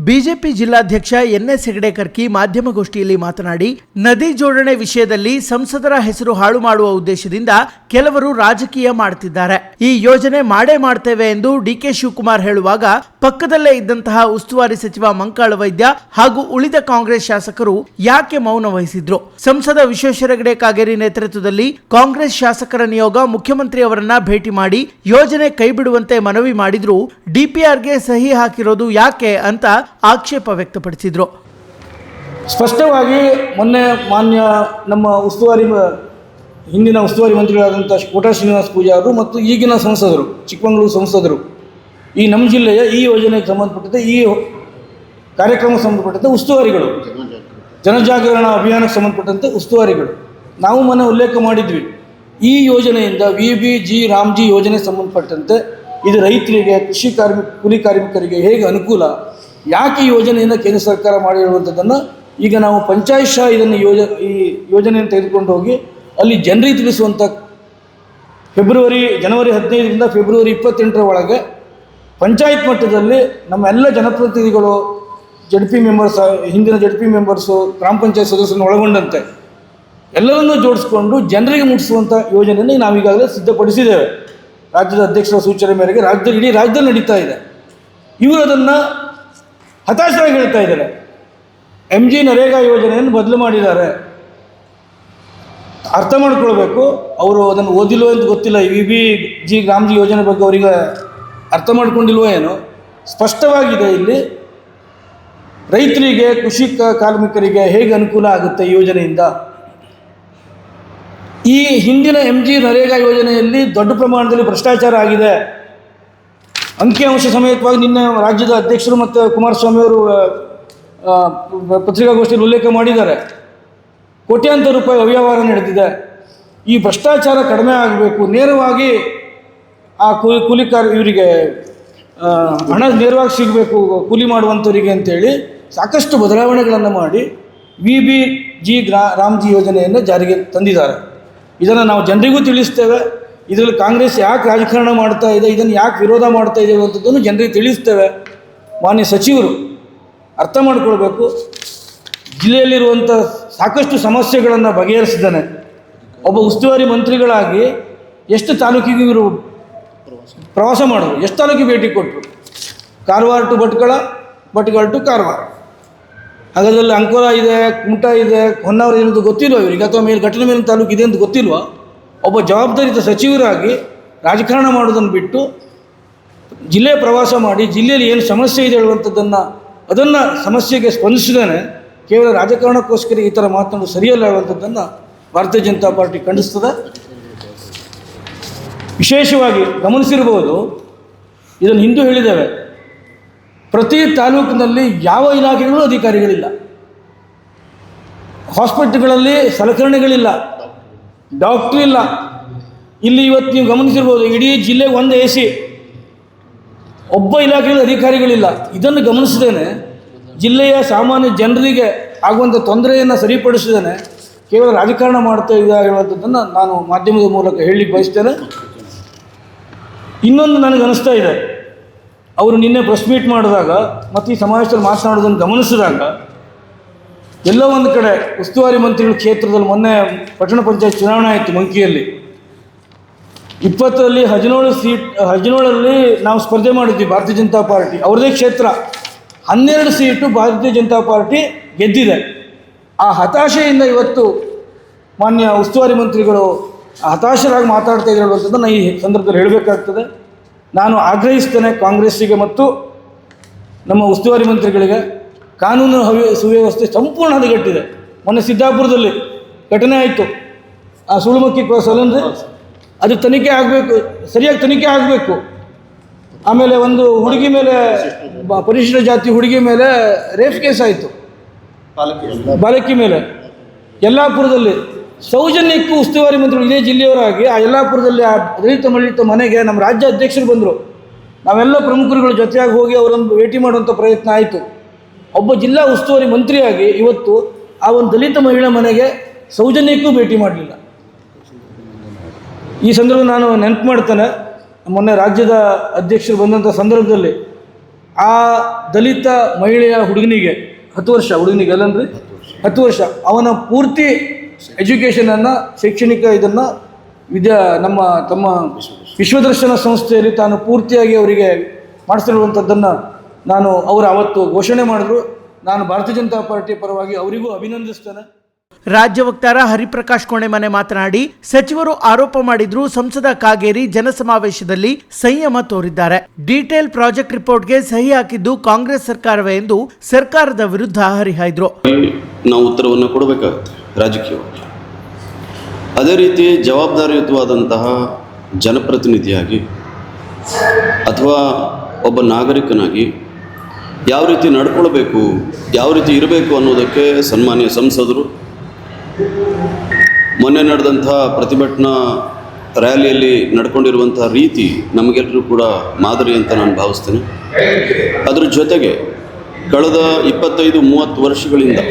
BJP ಜಿಲ್ಲಾಧ್ಯಕ್ಷ ಎನ್.ಎಸ್. ಹೆಗಡೆ ಕರ್ಕಿ ಮಾಧ್ಯಮಗೋಷ್ಠಿಯಲ್ಲಿ ಮಾತನಾಡಿ, ನದಿ ಜೋಡಣೆ ವಿಷಯದಲ್ಲಿ ಸಂಸದರ ಹೆಸರು ಹಾಳು ಮಾಡುವ ಉದ್ದೇಶದಿಂದ ಕೆಲವರು ರಾಜಕೀಯ ಮಾಡುತ್ತಿದ್ದಾರೆ. ಈ ಯೋಜನೆ ಮಾಡೇ ಮಾಡ್ತೇವೆ ಎಂದು ಡಿ.ಕೆ. ಶಿವಕುಮಾರ್ ಹೇಳುವಾಗ ಪಕ್ಕದಲ್ಲೇ ಇದ್ದಂತಹ ಉಸ್ತುವಾರಿ ಸಚಿವ ಮಂಕಾಳ ವೈದ್ಯ ಹಾಗೂ ಉಳಿದ ಕಾಂಗ್ರೆಸ್ ಶಾಸಕರು ಯಾಕೆ ಮೌನ ವಹಿಸಿದ್ರು? ಸಂಸದ ವಿಶ್ವೇಶ್ವರ ಹೆಗಡೆ ಕಾಗೇರಿ ನೇತೃತ್ವದಲ್ಲಿ ಕಾಂಗ್ರೆಸ್ ಶಾಸಕರ ನಿಯೋಗ ಮುಖ್ಯಮಂತ್ರಿ ಅವರನ್ನ ಭೇಟಿ ಮಾಡಿ ಯೋಜನೆ ಕೈಬಿಡುವಂತೆ ಮನವಿ ಮಾಡಿದ್ರು. ಡಿಪಿಆರ್ಗೆ ಸಹಿ ಹಾಕಿರೋದು ಯಾಕೆ ಅಂತ ಆಕ್ಷೇಪ ವ್ಯಕ್ತಪಡಿಸಿದ್ರು. ಸ್ಪಷ್ಟವಾಗಿ ಮೊನ್ನೆ ಮಾನ್ಯ ನಮ್ಮ ಹಿಂದಿನ ಉಸ್ತುವಾರಿ ಮಂತ್ರಿಗಳಾದಂಥ ಕೋಟಾ ಶ್ರೀನಿವಾಸ ಪೂಜಾರರು ಮತ್ತು ಈಗಿನ ಸಂಸದರು, ಚಿಕ್ಕಮಗಳೂರು ಸಂಸದರು, ಈ ನಮ್ಮ ಜಿಲ್ಲೆಯ ಈ ಯೋಜನೆಗೆ ಸಂಬಂಧಪಟ್ಟಂತೆ, ಈ ಕಾರ್ಯಕ್ರಮಕ್ಕೆ ಸಂಬಂಧಪಟ್ಟಂತೆ ಉಸ್ತುವಾರಿಗಳು, ಜನಜಾಗರಣ ಅಭಿಯಾನಕ್ಕೆ ಸಂಬಂಧಪಟ್ಟಂತೆ ಉಸ್ತುವಾರಿಗಳು. ನಾವು ಮೊನ್ನೆ ಉಲ್ಲೇಖ ಮಾಡಿದ್ವಿ, ಈ ಯೋಜನೆಯಿಂದ VBG ರಾಮ್ಜಿ ಯೋಜನೆಗೆ ಸಂಬಂಧಪಟ್ಟಂತೆ ಇದು ರೈತರಿಗೆ, ಕೂಲಿ ಕಾರ್ಮಿಕರಿಗೆ ಹೇಗೆ ಅನುಕೂಲ, ಯಾಕೆ ಈ ಯೋಜನೆಯನ್ನು ಕೇಂದ್ರ ಸರ್ಕಾರ ಮಾಡಿರುವಂಥದ್ದನ್ನು ಈಗ ನಾವು ಪಂಚಾಯತ್ ಶಾ ಈ ಯೋಜನೆಯನ್ನು ತೆಗೆದುಕೊಂಡು ಹೋಗಿ ಅಲ್ಲಿ ಜನರಿಗೆ ತಿಳಿಸುವಂಥ ಜನವರಿ 15ರಿಂದ ಫೆಬ್ರವರಿ 28ರ ಒಳಗೆ ಪಂಚಾಯತ್ ಮಟ್ಟದಲ್ಲಿ ನಮ್ಮ ಎಲ್ಲ ಜನಪ್ರತಿನಿಧಿಗಳು, JP ಮೆಂಬರ್ಸ್, ಹಿಂದಿನ JP ಮೆಂಬರ್ಸು, ಗ್ರಾಮ ಪಂಚಾಯತ್ ಸದಸ್ಯರನ್ನು ಒಳಗೊಂಡಂತೆ ಎಲ್ಲರನ್ನೂ ಜೋಡಿಸ್ಕೊಂಡು ಜನರಿಗೆ ಮುಟ್ಟಿಸುವಂಥ ಯೋಜನೆಯನ್ನು ನಾವೀಗಾಗಲೇ ಸಿದ್ಧಪಡಿಸಿದ್ದೇವೆ. ರಾಜ್ಯದ ಅಧ್ಯಕ್ಷರ ಸೂಚನೆ ಮೇರೆಗೆ ಇಡೀ ರಾಜ್ಯದಲ್ಲಿ ನಡೀತಾ ಇದೆ. ಇವರು ಅದನ್ನು ಹತಾಶರಾಗಿ ಹೇಳ್ತಾ ಇದ್ದಾರೆ. MG ನರೇಗಾ ಯೋಜನೆಯನ್ನು ಬದಲು ಮಾಡಿದ್ದಾರೆ. ಅರ್ಥ ಮಾಡ್ಕೊಳ್ಬೇಕು, ಅವರು ಅದನ್ನು ಓದಿಲ್ವೋ ಅಂತ ಗೊತ್ತಿಲ್ಲ. VBG ರಾಮ್ಜಿ ಯೋಜನೆ ಬಗ್ಗೆ ಅವರಿಗೆ ಅರ್ಥ ಮಾಡ್ಕೊಂಡಿಲ್ವೋ ಏನೋ. ಸ್ಪಷ್ಟವಾಗಿದೆ, ಇಲ್ಲಿ ರೈತರಿಗೆ, ಕೃಷಿ ಕಾರ್ಮಿಕರಿಗೆ ಹೇಗೆ ಅನುಕೂಲ ಆಗುತ್ತೆ ಈ ಯೋಜನೆಯಿಂದ. ಈ ಹಿಂದಿನ MG ನರೇಗಾ ಯೋಜನೆಯಲ್ಲಿ ದೊಡ್ಡ ಪ್ರಮಾಣದಲ್ಲಿ ಭ್ರಷ್ಟಾಚಾರ ಆಗಿದೆ. ಅಂಕಿಅಂಶ ಸಮೇತವಾಗಿ ನಿನ್ನೆ ರಾಜ್ಯದ ಅಧ್ಯಕ್ಷರು ಮತ್ತು ಕುಮಾರಸ್ವಾಮಿ ಅವರು ಪತ್ರಿಕಾಗೋಷ್ಠಿಯಲ್ಲಿ ಉಲ್ಲೇಖ ಮಾಡಿದ್ದಾರೆ. ಕೋಟ್ಯಾಂತರ ರೂಪಾಯಿ ಅವ್ಯವಹಾರ ನಡೆದಿದೆ. ಈ ಭ್ರಷ್ಟಾಚಾರ ಕಡಿಮೆ ಆಗಬೇಕು, ನೇರವಾಗಿ ಆ ಇವರಿಗೆ ಹಣ ನೇರವಾಗಿ ಸಿಗಬೇಕು ಕೂಲಿ ಮಾಡುವಂಥವರಿಗೆ ಅಂತೇಳಿ ಸಾಕಷ್ಟು ಬದಲಾವಣೆಗಳನ್ನು ಮಾಡಿ VBG ರಾಮ್ಜಿ ಯೋಜನೆಯನ್ನು ಜಾರಿಗೆ ತಂದಿದ್ದಾರೆ. ಇದನ್ನು ನಾವು ಜನರಿಗೂ ತಿಳಿಸ್ತೇವೆ. ಇದರಲ್ಲಿ ಕಾಂಗ್ರೆಸ್ ಯಾಕೆ ರಾಜಕಾರಣ ಮಾಡ್ತಾ ಇದೆ, ಇದನ್ನು ಯಾಕೆ ವಿರೋಧ ಮಾಡ್ತಾ ಇದೆ ಅನ್ನೋಂಥದ್ದನ್ನು ಜನರಿಗೆ ತಿಳಿಸ್ತೇವೆ. ಮಾನ್ಯ ಸಚಿವರು ಅರ್ಥ ಮಾಡಿಕೊಳ್ಬೇಕು. ಜಿಲ್ಲೆಯಲ್ಲಿರುವಂಥ ಸಾಕಷ್ಟು ಸಮಸ್ಯೆಗಳನ್ನು ಬಗೆಹರಿಸಿದ್ದಾನೆ. ಒಬ್ಬ ಉಸ್ತುವಾರಿ ಮಂತ್ರಿಗಳಾಗಿ ಎಷ್ಟು ತಾಲೂಕಿಗೆ ಇವರು ಪ್ರವಾಸ ಮಾಡಿದ್ರು, ಎಷ್ಟು ತಾಲೂಕಿಗೆ ಭೇಟಿ ಕೊಟ್ಟರು. Karwar to Bhatkal, Bhatkal to Karwar. ಹಾಗಾದಲ್ಲಿ ಅಂಕೋಲ ಇದೆ, ಕುಮಟಾ ಇದೆ, ಹೊನ್ನಾವರ ಇರೋದು ಗೊತ್ತಿಲ್ವ ಇವರಿಗೆ? ಅಥವಾ ಘಟನೆ ಮೇಲಿನ ತಾಲೂಕು ಇದೆ ಅಂತ ಗೊತ್ತಿಲ್ವ? ಒಬ್ಬ ಜವಾಬ್ದಾರಿತ ಸಚಿವರಾಗಿ ರಾಜಕಾರಣ ಮಾಡೋದನ್ನು ಬಿಟ್ಟು ಜಿಲ್ಲೆ ಪ್ರವಾಸ ಮಾಡಿ ಜಿಲ್ಲೆಯಲ್ಲಿ ಏನು ಸಮಸ್ಯೆ ಇದೆ ಅದನ್ನು ಸಮಸ್ಯೆಗೆ ಸ್ಪಂದಿಸಿದಾನೆ. ಕೇವಲ ರಾಜಕಾರಣಕ್ಕೋಸ್ಕರ ಈ ಥರ ಮಾತನಾಡೋದು ಸರಿಯಲ್ಲ ಹೇಳುವಂಥದ್ದನ್ನು ಭಾರತೀಯ ಜನತಾ ಪಾರ್ಟಿ ಖಂಡಿಸ್ತದೆ. ವಿಶೇಷವಾಗಿ ಗಮನಿಸಿರ್ಬೋದು, ಇದನ್ನು ಹಿಂದೂ ಹೇಳಿದ್ದೇವೆ, ಪ್ರತಿ ತಾಲೂಕಿನಲ್ಲಿ ಯಾವ ಇಲಾಖೆಗಳೂ ಅಧಿಕಾರಿಗಳಿಲ್ಲ, ಹಾಸ್ಪಿಟಲ್ಗಳಲ್ಲಿ ಸಲಕರಣೆಗಳಿಲ್ಲ, ಡಾಕ್ಟ್ರ್ ಇಲ್ಲ. ಇಲ್ಲಿ ಇವತ್ತು ನೀವು ಗಮನಿಸಿರ್ಬೋದು, ಇಡೀ ಜಿಲ್ಲೆಗೆ ಒಂದು AC, ಒಬ್ಬ ಇಲಾಖೆಯಲ್ಲಿ ಅಧಿಕಾರಿಗಳಿಲ್ಲ. ಇದನ್ನು ಗಮನಿಸಿದ್ದೇನೆ. ಜಿಲ್ಲೆಯ ಸಾಮಾನ್ಯ ಜನರಿಗೆ ಆಗುವಂಥ ತೊಂದರೆಯನ್ನು ಸರಿಪಡಿಸಿದ್ದೇನೆ. ಕೇವಲ ರಾಜಕಾರಣ ಮಾಡ್ತಾ ಇದೆ ಹೇಳುವಂಥದ್ದನ್ನು ನಾನು ಮಾಧ್ಯಮದ ಮೂಲಕ ಹೇಳಲಿಕ್ಕೆ ಬಯಸ್ತೇನೆ. ಇನ್ನೊಂದು ನನಗೆ ಅನಿಸ್ತಾ ಇದೆ, ಅವರು ನಿನ್ನೆ ಪ್ರೆಸ್ ಮೀಟ್ ಮಾಡಿದಾಗ ಮತ್ತು ಈ ಸಮಾವೇಶದಲ್ಲಿ ಮಾತನಾಡೋದನ್ನು ಗಮನಿಸಿದಾಗ ಎಲ್ಲೋ ಒಂದು ಕಡೆ ಉಸ್ತುವಾರಿ ಮಂತ್ರಿಗಳ ಕ್ಷೇತ್ರದಲ್ಲಿ ಮೊನ್ನೆ ಪಟ್ಟಣ ಪಂಚಾಯತ್ ಚುನಾವಣೆ ಆಯಿತು ಮಂಕಿಯಲ್ಲಿ. 20ರಲ್ಲಿ 17ರಲ್ಲಿ ನಾವು ಸ್ಪರ್ಧೆ ಮಾಡಿದ್ವಿ ಭಾರತೀಯ ಜನತಾ ಪಾರ್ಟಿ, ಅವ್ರದೇ ಕ್ಷೇತ್ರ. 12 ಸೀಟು ಭಾರತೀಯ ಜನತಾ ಪಾರ್ಟಿ ಗೆದ್ದಿದೆ. ಆ ಹತಾಶೆಯಿಂದ ಇವತ್ತು ಮಾನ್ಯ ಉಸ್ತುವಾರಿ ಮಂತ್ರಿಗಳು ಹತಾಶರಾಗಿ ಮಾತಾಡ್ತಾ ಇದ್ದಾರೆ ಅನ್ನೋದನ್ನು ಈ ಸಂದರ್ಭದಲ್ಲಿ ಹೇಳಬೇಕಾಗ್ತದೆ. ನಾನು ಆಗ್ರಹಿಸ್ತೇನೆ ಕಾಂಗ್ರೆಸ್ಸಿಗೆ ಮತ್ತು ನಮ್ಮ ಉಸ್ತುವಾರಿ ಮಂತ್ರಿಗಳಿಗೆ, ಕಾನೂನು ಸುವ್ಯವಸ್ಥೆ ಸಂಪೂರ್ಣ ಹದಗೆಟ್ಟಿದೆ. ಮೊನ್ನೆ ಸಿದ್ದಾಪುರದಲ್ಲಿ ಘಟನೆ ಆಯಿತು, ಆ ಸುಳುಮಕ್ಕಿ ಕ್ರಾಸ್ ಅಲ್ಲಂದ್ರೆ ಅದು ತನಿಖೆ ಆಗಬೇಕು, ಸರಿಯಾಗಿ ತನಿಖೆ ಆಗಬೇಕು. ಆಮೇಲೆ ಒಂದು ಹುಡುಗಿ ಮೇಲೆ, ಪರಿಶಿಷ್ಟ ಜಾತಿ ಹುಡುಗಿ ಮೇಲೆ ರೇಪ್ ಕೇಸ್ ಆಯಿತು, ಬಾಲಕಿ ಮೇಲೆ. ಯಲ್ಲಾಪುರದಲ್ಲಿ ಸೌಜನ್ಯಕ್ಕೂ ಉಸ್ತುವಾರಿ ಮಂತ್ರಿಗಳು ಇದೇ ಜಿಲ್ಲೆಯವರಾಗಿ ಆ ಯಲ್ಲಾಪುರದಲ್ಲಿ ಆ ದಲಿತ ಮನೆಗೆ ನಮ್ಮ ರಾಜ್ಯ ಅಧ್ಯಕ್ಷರು ಬಂದರು. ನಾವೆಲ್ಲ ಪ್ರಮುಖರುಗಳ ಜೊತೆಯಾಗಿ ಹೋಗಿ ಅವರನ್ನು ಭೇಟಿ ಮಾಡುವಂಥ ಪ್ರಯತ್ನ ಆಯಿತು. ಒಬ್ಬ ಜಿಲ್ಲಾ ಉಸ್ತುವಾರಿ ಮಂತ್ರಿಯಾಗಿ ಇವತ್ತು ಆ ಒಂದು ದಲಿತ ಮಹಿಳಾ ಮನೆಗೆ ಸೌಜನ್ಯಕ್ಕೂ ಭೇಟಿ ಮಾಡಲಿಲ್ಲ. ಈ ಸಂದರ್ಭ ನಾನು ನೆನಪು ಮಾಡ್ತೇನೆ, ಮೊನ್ನೆ ರಾಜ್ಯದ ಅಧ್ಯಕ್ಷರು ಬಂದಂಥ ಸಂದರ್ಭದಲ್ಲಿ ಆ ದಲಿತ ಮಹಿಳೆಯ ಹುಡುಗನಿಗೆ 10 ವರ್ಷ ಹುಡುಗನಿಗೆ ಅಲ್ಲಂದ್ರೆ 10 ವರ್ಷ ಅವನ ಪೂರ್ತಿ ಎಜುಕೇಷನನ್ನು ಶೈಕ್ಷಣಿಕ ಇದನ್ನು ನಮ್ಮ ತಮ್ಮ ವಿಶ್ವದರ್ಶನ ಸಂಸ್ಥೆಯಲ್ಲಿ ತಾನು ಪೂರ್ತಿಯಾಗಿ ಅವರಿಗೆ ಮಾಡಿಸಿರುವಂಥದ್ದನ್ನು ಅವರು ಅವತ್ತು ಘೋಷಣೆ ಮಾಡಿದ್ರು. ನಾನು ಭಾರತೀಯ ಜನತಾ ಪಾರ್ಟಿ ಪರವಾಗಿ ಅವರಿಗೂ ಅಭಿನಂದಿಸ್ತೇನೆ. ರಾಜ್ಯ ವಕ್ತಾರ ಹರಿಪ್ರಕಾಶ್ ಕೋಣೆಮನೆ ಮಾತನಾಡಿ, ಸಚಿವರು ಆರೋಪ ಮಾಡಿದ್ರು ಸಂಸದ ಕಾಗೇರಿ ಜನಸಮಾವೇಶದಲ್ಲಿ ಸಂಯಮ ತೋರಿದ್ದಾರೆ. ಡೀಟೇಲ್ ಪ್ರಾಜೆಕ್ಟ್ ರಿಪೋರ್ಟ್ಗೆ ಸಹಿ ಹಾಕಿದ್ದು ಕಾಂಗ್ರೆಸ್ ಸರ್ಕಾರವೇ ಎಂದು ಸರ್ಕಾರದ ವಿರುದ್ಧ ಹರಿಹಾಯ್ದ್ರು. ನಾವು ಉತ್ತರವನ್ನು ಕೊಡಬೇಕಾಗುತ್ತೆ ರಾಜಕೀಯವಾಗಿ. ಅದೇ ರೀತಿ ಜವಾಬ್ದಾರಿಯುತವಾದಂತಹ ಜನಪ್ರತಿನಿಧಿಯಾಗಿ ಅಥವಾ ಒಬ್ಬ ನಾಗರಿಕನಾಗಿ ಯಾವ ರೀತಿ ನಡ್ಕೊಳ್ಬೇಕು, ಯಾವ ರೀತಿ ಇರಬೇಕು ಅನ್ನೋದಕ್ಕೆ ಸನ್ಮಾನ್ಯ ಸಂಸದರು ಮೊನ್ನೆ ನಡೆದಂಥ ಪ್ರತಿಭಟನಾ ರ್ಯಾಲಿಯಲ್ಲಿ ನಡ್ಕೊಂಡಿರುವಂಥ ರೀತಿ ನಮಗೆಲ್ಲರೂ ಕೂಡ ಮಾದರಿ ಅಂತ ನಾನು ಭಾವಿಸ್ತೇನೆ. ಅದರ ಜೊತೆಗೆ ಕಳೆದ 25-30 ವರ್ಷಗಳಿಂದ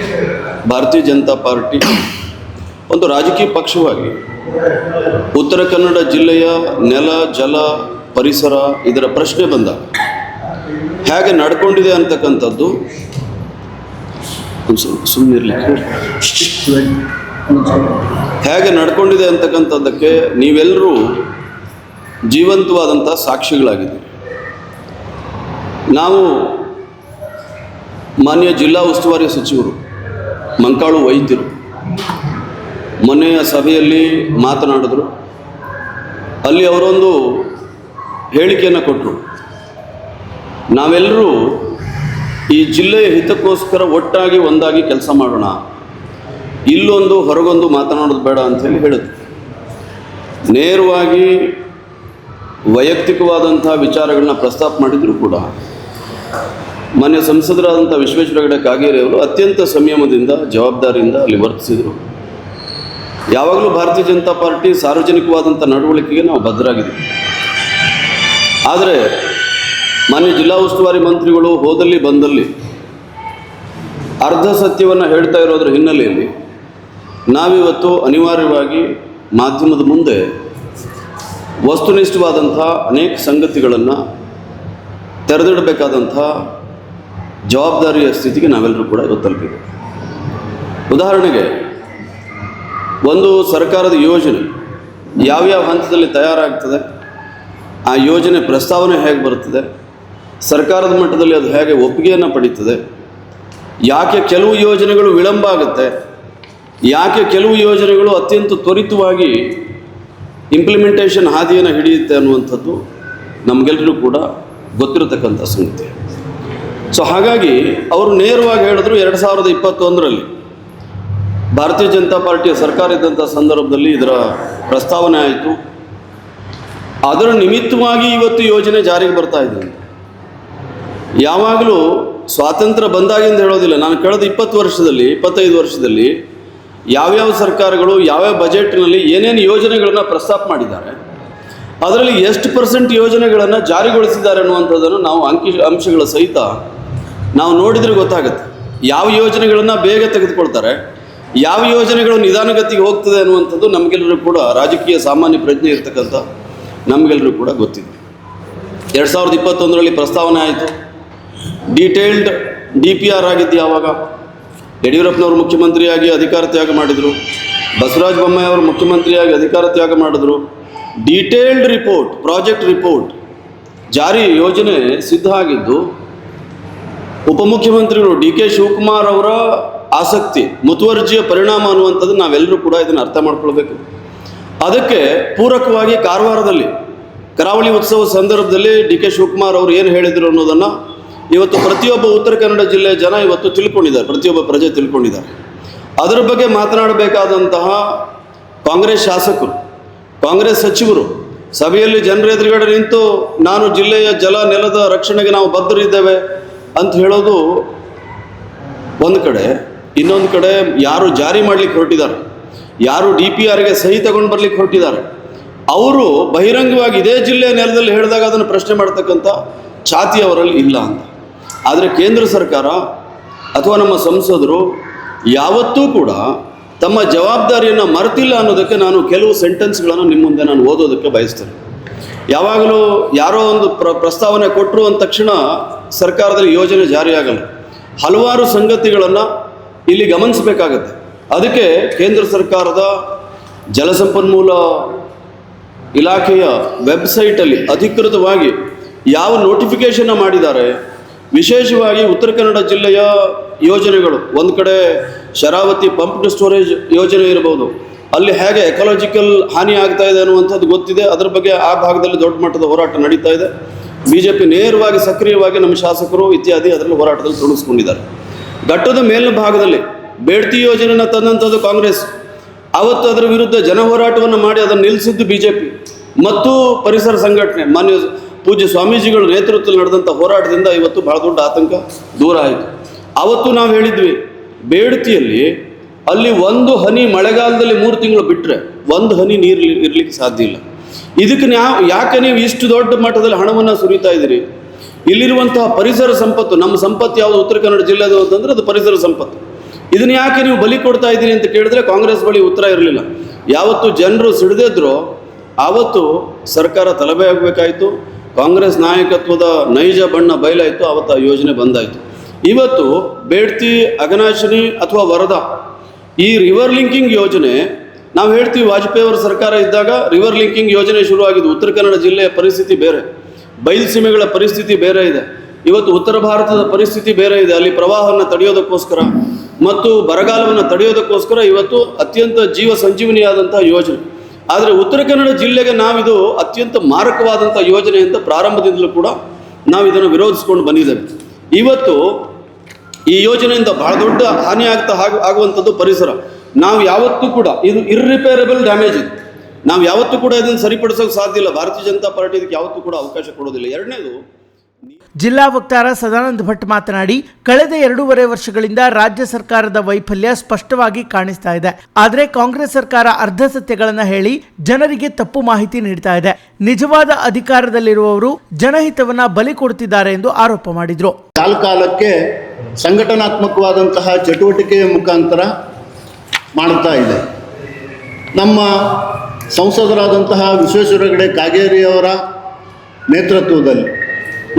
ಭಾರತೀಯ ಜನತಾ ಪಾರ್ಟಿ ಒಂದು ರಾಜಕೀಯ ಪಕ್ಷವಾಗಿ ಉತ್ತರ ಕನ್ನಡ ಜಿಲ್ಲೆಯ ನೆಲ, ಜಲ, ಪರಿಸರ ಇದರ ಪ್ರಶ್ನೆ ಬಂದಾಗ ಹೇಗೆ ನಡ್ಕೊಂಡಿದೆ ಅಂತಕ್ಕಂಥದ್ದು ಹೇಗೆ ನಡ್ಕೊಂಡಿದೆ ಅಂತಕ್ಕಂಥದ್ದಕ್ಕೆ ನೀವೆಲ್ಲರೂ ಜೀವಂತವಾದಂಥ ಸಾಕ್ಷಿಗಳಾಗಿದ್ದೀರಿ. ನಾವು ಮಾನ್ಯ ಜಿಲ್ಲಾ ಉಸ್ತುವಾರಿ ಸಚಿವರು ಮಂಕಾಳು ವೈದ್ಯರು ಮೊನ್ನೆಯ ಸಭೆಯಲ್ಲಿ ಮಾತನಾಡಿದ್ರು. ಅಲ್ಲಿ ಅವರೊಂದು ಹೇಳಿಕೆಯನ್ನು ಕೊಟ್ಟರು. ನಾವೆಲ್ಲರೂ ಈ ಜಿಲ್ಲೆಯ ಹಿತಕ್ಕೋಸ್ಕರ ಒಟ್ಟಾಗಿ ಒಂದಾಗಿ ಕೆಲಸ ಮಾಡೋಣ, ಇಲ್ಲೊಂದು ಹೊರಗೊಂದು ಮಾತನಾಡೋದು ಬೇಡ ಅಂಥೇಳಿ ಹೇಳಿದ್ರು. ನೇರವಾಗಿ ವೈಯಕ್ತಿಕವಾದಂಥ ವಿಚಾರಗಳನ್ನ ಪ್ರಸ್ತಾಪ ಮಾಡಿದರೂ ಕೂಡ ಮಾನ್ಯ ಸಂಸದರಾದಂಥ ವಿಶ್ವೇಶ್ವರ ಹೆಗಡೆ ಕಾಗೇರಿ ಅವರು ಅತ್ಯಂತ ಸಂಯಮದಿಂದ ಜವಾಬ್ದಾರಿಯಿಂದ ಅಲ್ಲಿ ವರ್ತಿಸಿದರು. ಯಾವಾಗಲೂ ಭಾರತೀಯ ಜನತಾ ಪಾರ್ಟಿ ಸಾರ್ವಜನಿಕವಾದಂಥ ನಡವಳಿಕೆಗೆ ನಾವು ಬದ್ಧರಾಗಿದ್ದೀವಿ. ಆದರೆ ಮಾನ್ಯ ಜಿಲ್ಲಾ ಉಸ್ತುವಾರಿ ಮಂತ್ರಿಗಳು ಹೋದಲ್ಲಿ ಬಂದಲ್ಲಿ ಅರ್ಧ ಸತ್ಯವನ್ನು ಹೇಳ್ತಾ ಇರೋದ್ರ ಹಿನ್ನೆಲೆಯಲ್ಲಿ ನಾವಿವತ್ತು ಅನಿವಾರ್ಯವಾಗಿ ಮಾಧ್ಯಮದ ಮುಂದೆ ವಸ್ತುನಿಷ್ಠವಾದಂಥ ಅನೇಕ ಸಂಗತಿಗಳನ್ನು ತೆರೆದಿಡಬೇಕಾದಂಥ ಜವಾಬ್ದಾರಿಯ ಸ್ಥಿತಿಗೆ ನಾವೆಲ್ಲರೂ ಕೂಡ ಇವತ್ತು ತಲುಪಿದ್ದೇವೆ. ಉದಾಹರಣೆಗೆ, ಒಂದು ಸರ್ಕಾರದ ಯೋಜನೆ ಯಾವ್ಯಾವ ಹಂತದಲ್ಲಿ ತಯಾರಾಗ್ತದೆ, ಆ ಯೋಜನೆ ಪ್ರಸ್ತಾವನೆ ಹೇಗೆ ಬರುತ್ತದೆ, ಸರ್ಕಾರದ ಮಟ್ಟದಲ್ಲಿ ಅದು ಹೇಗೆ ಒಪ್ಪಿಗೆಯನ್ನು ಪಡೀತದೆ, ಯಾಕೆ ಕೆಲವು ಯೋಜನೆಗಳು ವಿಳಂಬ ಆಗುತ್ತೆ, ಯಾಕೆ ಕೆಲವು ಯೋಜನೆಗಳು ಅತ್ಯಂತ ತ್ವರಿತವಾಗಿ ಇಂಪ್ಲಿಮೆಂಟೇಷನ್ ಹಾದಿಯನ್ನು ಹಿಡಿಯುತ್ತೆ ಅನ್ನುವಂಥದ್ದು ನಮಗೆಲ್ಲರೂ ಕೂಡ ಗೊತ್ತಿರತಕ್ಕಂಥ ಸಂಗತಿ. ಸೊ ಹಾಗಾಗಿ ಅವರು ನೇರವಾಗಿ ಹೇಳಿದ್ರು, 2021ರಲ್ಲಿ ಭಾರತೀಯ ಜನತಾ ಪಾರ್ಟಿಯ ಸರ್ಕಾರ ಇದ್ದಂಥ ಸಂದರ್ಭದಲ್ಲಿ ಇದರ ಪ್ರಸ್ತಾವನೆ ಆಯಿತು. ಅದರ ನಿಮಿತ್ತವಾಗಿ ಇವತ್ತು ಯೋಜನೆ ಜಾರಿಗೆ ಬರ್ತಾ ಇದೆ. ಯಾವಾಗಲೂ ಸ್ವಾತಂತ್ರ್ಯ ಬಂದಾಗಿಂದ ಹೇಳೋದಿಲ್ಲ. ನಾನು ಕಳೆದ 25 ವರ್ಷದಲ್ಲಿ ಯಾವ್ಯಾವ ಸರ್ಕಾರಗಳು ಯಾವ್ಯಾವ ಬಜೆಟ್ನಲ್ಲಿ ಏನೇನು ಯೋಜನೆಗಳನ್ನು ಪ್ರಸ್ತಾಪ ಮಾಡಿದ್ದಾರೆ, ಅದರಲ್ಲಿ ಎಷ್ಟು % ಯೋಜನೆಗಳನ್ನು ಜಾರಿಗೊಳಿಸಿದ್ದಾರೆ ಅನ್ನುವಂಥದ್ದನ್ನು ನಾವು ಅಂಶಗಳ ಸಹಿತ ನಾವು ನೋಡಿದರೆ ಗೊತ್ತಾಗುತ್ತೆ. ಯಾವ ಯೋಜನೆಗಳನ್ನು ಬೇಗ ತೆಗೆದುಕೊಳ್ತಾರೆ, ಯಾವ ಯೋಜನೆಗಳು ನಿಧಾನಗತಿಗೆ ಹೋಗ್ತದೆ ಅನ್ನುವಂಥದ್ದು ನಮಗೆಲ್ಲರೂ ಕೂಡ ರಾಜಕೀಯ ಸಾಮಾನ್ಯ ಪ್ರಜ್ಞೆ ಇರ್ತಕ್ಕಂಥ ನಮಗೆಲ್ಲರೂ ಕೂಡ ಗೊತ್ತಿದೆ. 2021ರಲ್ಲಿ ಪ್ರಸ್ತಾವನೆ ಆಯಿತು. ಡೀಟೇಲ್ಡ್ DPR ಆಗಿದ್ದು ಯಾವಾಗ ಯಡಿಯೂರಪ್ಪನವರು ಮುಖ್ಯಮಂತ್ರಿಯಾಗಿ ಅಧಿಕಾರ ತ್ಯಾಗ ಮಾಡಿದರು, ಬಸವರಾಜ ಬೊಮ್ಮಾಯಿ ಅವರು ಮುಖ್ಯಮಂತ್ರಿಯಾಗಿ ಅಧಿಕಾರ ತ್ಯಾಗ ಮಾಡಿದ್ರು. ಡೀಟೇಲ್ಡ್ ರಿಪೋರ್ಟ್, ಪ್ರಾಜೆಕ್ಟ್ ರಿಪೋರ್ಟ್, ಜಾರಿ ಯೋಜನೆ ಸಿದ್ಧ ಆಗಿದ್ದು ಉಪಮುಖ್ಯಮಂತ್ರಿಗಳು DK ಶಿವಕುಮಾರ್ ಅವರ ಆಸಕ್ತಿ, ಮುತುವರ್ಜಿಯ ಪರಿಣಾಮ ಅನ್ನುವಂಥದ್ದು ನಾವೆಲ್ಲರೂ ಕೂಡ ಇದನ್ನು ಅರ್ಥ ಮಾಡ್ಕೊಳ್ಬೇಕು. ಅದಕ್ಕೆ ಪೂರಕವಾಗಿ ಕಾರವಾರದಲ್ಲಿ ಕರಾವಳಿ ಉತ್ಸವ ಸಂದರ್ಭದಲ್ಲಿ DK ಶಿವಕುಮಾರ್ ಅವರು ಏನು ಹೇಳಿದರು ಅನ್ನೋದನ್ನು ಇವತ್ತು ಪ್ರತಿಯೊಬ್ಬ ಉತ್ತರ ಕನ್ನಡ ಜಿಲ್ಲೆಯ ಜನ ಇವತ್ತು ತಿಳ್ಕೊಂಡಿದ್ದಾರೆ, ಪ್ರತಿಯೊಬ್ಬ ಪ್ರಜೆ ತಿಳ್ಕೊಂಡಿದ್ದಾರೆ. ಅದರ ಬಗ್ಗೆ ಮಾತನಾಡಬೇಕಾದಂತಹ ಕಾಂಗ್ರೆಸ್ ಶಾಸಕರು, ಕಾಂಗ್ರೆಸ್ ಸಚಿವರು ಸಭೆಯಲ್ಲಿ ಜನರ ಎದುರುಗಡೆ ನಿಂತು ನಾನು ಜಿಲ್ಲೆಯ ಜಲ ನೆಲದ ರಕ್ಷಣೆಗೆ ನಾವು ಬದ್ಧರಿದ್ದೇವೆ ಅಂತ ಹೇಳೋದು ಒಂದು ಕಡೆ. ಇನ್ನೊಂದು ಕಡೆ ಯಾರು ಜಾರಿ ಮಾಡಲಿಕ್ಕೆ ಹೊರಟಿದ್ದಾರೆ, ಯಾರು DPRಗೆ ಸಹಿ ತಗೊಂಡು ಬರಲಿಕ್ಕೆ ಹೊರಟಿದ್ದಾರೆ, ಅವರು ಬಹಿರಂಗವಾಗಿ ಇದೇ ಜಿಲ್ಲೆಯ ನೆಲದಲ್ಲಿ ಹೇಳಿದಾಗ ಅದನ್ನು ಪ್ರಶ್ನೆ ಮಾಡ್ತಕ್ಕಂಥ ಛಾತಿ ಅವರಲ್ಲಿ ಇಲ್ಲ ಅಂತ. ಆದರೆ ಕೇಂದ್ರ ಸರ್ಕಾರ ಅಥವಾ ನಮ್ಮ ಸಂಸದರು ಯಾವತ್ತೂ ಕೂಡ ತಮ್ಮ ಜವಾಬ್ದಾರಿಯನ್ನು ಮರೆತಿಲ್ಲ ಅನ್ನೋದಕ್ಕೆ ನಾನು ಕೆಲವು ಸೆಂಟೆನ್ಸ್ಗಳನ್ನು ನಿಮ್ಮ ಮುಂದೆ ನಾನು ಓದೋದಕ್ಕೆ ಬಯಸ್ತೇನೆ. ಯಾವಾಗಲೂ ಯಾರೋ ಒಂದು ಪ್ರಸ್ತಾವನೆ ಕೊಟ್ಟರು ಅಂದ ತಕ್ಷಣ ಸರ್ಕಾರದಲ್ಲಿ ಯೋಜನೆ ಜಾರಿಯಾಗಲ್ಲ. ಹಲವಾರು ಸಂಗತಿಗಳನ್ನು ಇಲ್ಲಿ ಗಮನಿಸಬೇಕಾಗತ್ತೆ. ಅದಕ್ಕೆ ಕೇಂದ್ರ ಸರ್ಕಾರದ ಜಲಸಂಪನ್ಮೂಲ ಇಲಾಖೆಯ ವೆಬ್ಸೈಟಲ್ಲಿ ಅಧಿಕೃತವಾಗಿ ಯಾವ ನೋಟಿಫಿಕೇಷನ್ನ ಮಾಡಿದ್ದಾರೆ, ವಿಶೇಷವಾಗಿ ಉತ್ತರ ಕನ್ನಡ ಜಿಲ್ಲೆಯ ಯೋಜನೆಗಳು, ಒಂದು ಕಡೆ ಶರಾವತಿ ಪಂಪ್ಡ್ ಸ್ಟೋರೇಜ್ ಯೋಜನೆ ಇರ್ಬೋದು, ಅಲ್ಲಿ ಹೇಗೆ ಎಕಾಲಜಿಕಲ್ ಹಾನಿ ಆಗ್ತಾ ಇದೆ ಅನ್ನುವಂಥದ್ದು ಗೊತ್ತಿದೆ. ಅದರ ಬಗ್ಗೆ ಆ ಭಾಗದಲ್ಲಿ ದೊಡ್ಡ ಮಟ್ಟದ ಹೋರಾಟ ನಡೀತಾ ಇದೆ. BJP ನೇರವಾಗಿ ಸಕ್ರಿಯವಾಗಿ ನಮ್ಮ ಶಾಸಕರು ಇತ್ಯಾದಿ ಅದರಲ್ಲಿ ಹೋರಾಟದಲ್ಲಿ ತೊಡಗಿಸ್ಕೊಂಡಿದ್ದಾರೆ. ಘಟ್ಟದ ಮೇಲಿನ ಭಾಗದಲ್ಲಿ ಬೇಡ್ತಿ ಯೋಜನೆಯನ್ನು ತಂದಂಥದ್ದು ಕಾಂಗ್ರೆಸ್, ಅವತ್ತು ಅದರ ವಿರುದ್ಧ ಜನ ಹೋರಾಟವನ್ನು ಮಾಡಿ ಅದನ್ನು ನಿಲ್ಲಿಸಿದ್ದು BJP ಮತ್ತು ಪರಿಸರ ಸಂಘಟನೆ ಮಾನ್ಯ ಪೂಜ್ಯ ಸ್ವಾಮೀಜಿಗಳ ನೇತೃತ್ವದಲ್ಲಿ ನಡೆದಂಥ ಹೋರಾಟದಿಂದ ಇವತ್ತು ಬಹಳ ದೊಡ್ಡ ಆತಂಕ ದೂರ ಆಯಿತು. ಅವತ್ತು ನಾವು ಹೇಳಿದ್ವಿ, ಬೇಡ್ತಿಯಲ್ಲಿ ಅಲ್ಲಿ ಒಂದು ಹನಿ ಮಳೆಗಾಲದಲ್ಲಿ 3 ತಿಂಗಳು ಬಿಟ್ಟರೆ ಒಂದು ಹನಿ ನೀರು ಇರಲಿಕ್ಕೆ ಸಾಧ್ಯ ಇಲ್ಲ. ಇದಕ್ಕೆ ಯಾಕೆ ನೀವು ಇಷ್ಟು ದೊಡ್ಡ ಮಟ್ಟದಲ್ಲಿ ಹಣವನ್ನು ಸುರಿತಾ ಇದ್ದೀರಿ? ಇಲ್ಲಿರುವಂತಹ ಪರಿಸರ ಸಂಪತ್ತು, ನಮ್ಮ ಸಂಪತ್ತು ಯಾವುದು ಉತ್ತರ ಕನ್ನಡ ಜಿಲ್ಲೆದು ಅಂತಂದರೆ ಅದು ಪರಿಸರ ಸಂಪತ್ತು. ಇದನ್ನು ಯಾಕೆ ನೀವು ಬಲಿ ಕೊಡ್ತಾ ಇದ್ದೀರಿ ಅಂತ ಕೇಳಿದ್ರೆ ಕಾಂಗ್ರೆಸ್ ಬಳಿ ಉತ್ತರ ಇರಲಿಲ್ಲ. ಯಾವತ್ತು ಜನರು ಸಿಡಿದಿದ್ರೋ ಆವತ್ತು ಸರ್ಕಾರ ತಲೆಬೆ ಆಗಬೇಕಾಯಿತು. ಕಾಂಗ್ರೆಸ್ ನಾಯಕತ್ವದ ನೈಜ ಬಣ್ಣ ಬಯಲಾಯಿತು. ಆವತ್ತು ಆ ಯೋಜನೆ ಬಂದಾಯಿತು. ಇವತ್ತು ಬೇಡ್ತಿ, ಅಘನಾಶಿನಿ ಅಥವಾ ವರದಾ ಈ ರಿವರ್ ಲಿಂಕಿಂಗ್ ಯೋಜನೆ, ನಾವು ಹೇಳ್ತೀವಿ ವಾಜಪೇಯಿ ಅವರ ಸರ್ಕಾರ ಇದ್ದಾಗ ರಿವರ್ ಲಿಂಕಿಂಗ್ ಯೋಜನೆ ಶುರುವಾಗಿದ್ದು. ಉತ್ತರ ಕನ್ನಡ ಜಿಲ್ಲೆಯ ಪರಿಸ್ಥಿತಿ ಬೇರೆ, ಬಯಲುಸೀಮೆಗಳ ಪರಿಸ್ಥಿತಿ ಬೇರೆ ಇದೆ. ಇವತ್ತು ಉತ್ತರ ಭಾರತದ ಪರಿಸ್ಥಿತಿ ಬೇರೆ ಇದೆ. ಅಲ್ಲಿ ಪ್ರವಾಹವನ್ನು ತಡೆಯೋದಕ್ಕೋಸ್ಕರ ಮತ್ತು ಬರಗಾಲವನ್ನು ತಡೆಯೋದಕ್ಕೋಸ್ಕರ ಇವತ್ತು ಅತ್ಯಂತ ಜೀವ ಸಂಜೀವನಿಯಾದಂಥ ಯೋಜನೆ. ಆದರೆ ಉತ್ತರ ಕನ್ನಡ ಜಿಲ್ಲೆಗೆ ನಾವಿದು ಅತ್ಯಂತ ಮಾರಕವಾದಂಥ ಯೋಜನೆ ಅಂತ ಪ್ರಾರಂಭದಿಂದಲೂ ಕೂಡ ನಾವು ಇದನ್ನು ವಿರೋಧಿಸ್ಕೊಂಡು ಬಂದಿದ್ದೇವೆ. ಇವತ್ತು ಈ ಯೋಜನೆಯಿಂದ ಬಹಳ ದೊಡ್ಡ ಹಾನಿ ಆಗುವಂಥದ್ದು ಪರಿಸರ. ನಾವು ಯಾವತ್ತೂ ಕೂಡ ಇದು ಇರ್ರಿಪೇರಬಲ್ ಡ್ಯಾಮೇಜ್ ಇದೆ. ನಾವು ಯಾವತ್ತೂ ಕೂಡ ಇದನ್ನು ಸರಿಪಡಿಸೋಕೆ ಸಾಧ್ಯ ಇಲ್ಲ. ಭಾರತೀಯ ಜನತಾ ಪಾರ್ಟಿ ಇದಕ್ಕೆ ಯಾವತ್ತೂ ಕೂಡ ಅವಕಾಶ ಕೊಡೋದಿಲ್ಲ. ಎರಡನೇದು, ಜಿಲ್ಲಾ ವಕ್ತಾರ ಸದಾನಂದ ಭಟ್ ಮಾತನಾಡಿ, ಕಳೆದ 2.5 ವರ್ಷಗಳಿಂದ ರಾಜ್ಯ ಸರ್ಕಾರದ ವೈಫಲ್ಯ ಸ್ಪಷ್ಟವಾಗಿ ಕಾಣಿಸ್ತಾ ಇದೆ. ಆದರೆ ಕಾಂಗ್ರೆಸ್ ಸರ್ಕಾರ ಅರ್ಧ ಸತ್ಯಗಳನ್ನ ಹೇಳಿ ಜನರಿಗೆ ತಪ್ಪು ಮಾಹಿತಿ ನೀಡ್ತಾ ಇದೆ. ನಿಜವಾದ ಅಧಿಕಾರದಲ್ಲಿರುವವರು ಜನಹಿತವನ್ನ ಬಲಿ ಕೊಡುತ್ತಿದ್ದಾರೆ ಎಂದು ಆರೋಪ ಮಾಡಿದ್ರು. ಕಾಲಕ್ಕೆ ಸಂಘಟನಾತ್ಮಕವಾದಂತಹ ಚಟುವಟಿಕೆಯ ಮುಖಾಂತರ ಮಾಡುತ್ತಾ ಇದೆ. ನಮ್ಮ ಸಂಸದರಾದಂತಹ ವಿಶ್ವೇಶ್ವರ ಹೆಗಡೆ ಕಾಗೇರಿಯವರ ನೇತೃತ್ವದಲ್ಲಿ,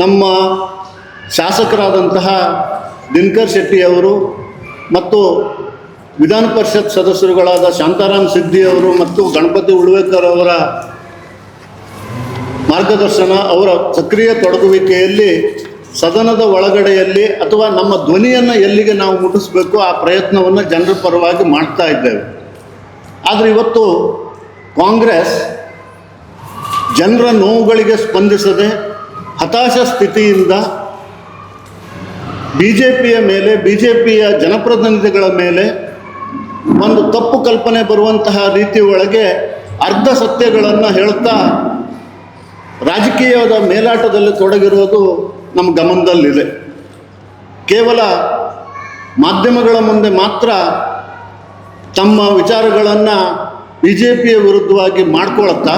ನಮ್ಮ ಶಾಸಕರಾದಂತಹ ದಿನಕರ್ ಶೆಟ್ಟಿಯವರು ಮತ್ತು ವಿಧಾನ ಪರಿಷತ್ ಸದಸ್ಯರುಗಳಾದ ಶಾಂತಾರಾಮ್ ಸಿದ್ದಿಯವರು ಮತ್ತು ಗಣಪತಿ ಉಳ್ವೇಕರ್ ಅವರ ಮಾರ್ಗದರ್ಶನ, ಅವರ ಸಕ್ರಿಯ ತೊಡಗುವಿಕೆಯಲ್ಲಿ ಸದನದ ಒಳಗಡೆಯಲ್ಲಿ ಅಥವಾ ನಮ್ಮ ಧ್ವನಿಯನ್ನು ಎಲ್ಲಿಗೆ ನಾವು ಮುಟ್ಟಿಸಬೇಕು ಆ ಪ್ರಯತ್ನವನ್ನು ಜನರ ಪರವಾಗಿ ಮಾಡ್ತಾ ಇದ್ದೇವೆ. ಆದರೆ ಇವತ್ತು ಕಾಂಗ್ರೆಸ್ ಜನರ ನೋವುಗಳಿಗೆ ಸ್ಪಂದಿಸದೆ ಹತಾಶ ಸ್ಥಿತಿಯಿಂದ BJPಯ ಮೇಲೆ, BJPಯ ಜನಪ್ರತಿನಿಧಿಗಳ ಮೇಲೆ ಒಂದು ತಪ್ಪು ಕಲ್ಪನೆ ಬರುವಂತಹ ರೀತಿ ಒಳಗೆ ಅರ್ಧ ಸತ್ಯಗಳನ್ನು ಹೇಳ್ತಾ ರಾಜಕೀಯದ ಮೇಲಾಟದಲ್ಲಿ ತೊಡಗಿರೋದು ನಮ್ಮ ಗಮನದಲ್ಲಿದೆ. ಕೇವಲ ಮಾಧ್ಯಮಗಳ ಮುಂದೆ ಮಾತ್ರ ತಮ್ಮ ವಿಚಾರಗಳನ್ನು BJPಯ ವಿರುದ್ಧವಾಗಿ ಮಾಡ್ಕೊಳ್ತಾ,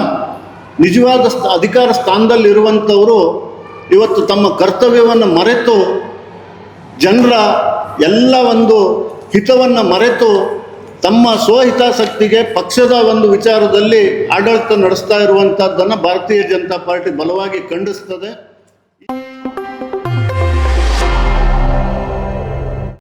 ನಿಜವಾದ ಅಧಿಕಾರ ಸ್ಥಾನದಲ್ಲಿರುವಂಥವರು ಇವತ್ತು ತಮ್ಮ ಕರ್ತವ್ಯವನ್ನು ಮರೆತು, ಜನರ ಎಲ್ಲ ಒಂದು ಹಿತವನ್ನು ಮರೆತು ತಮ್ಮ ಸ್ವಹಿತಾಸಕ್ತಿಗೆ ಪಕ್ಷದ ಒಂದು ವಿಚಾರದಲ್ಲಿ ಆಡಳಿತ ನಡೆಸ್ತಾ ಇರುವಂಥದ್ದನ್ನು ಭಾರತೀಯ ಜನತಾ ಪಾರ್ಟಿ ಬಲವಾಗಿ ಖಂಡಿಸ್ತದೆ.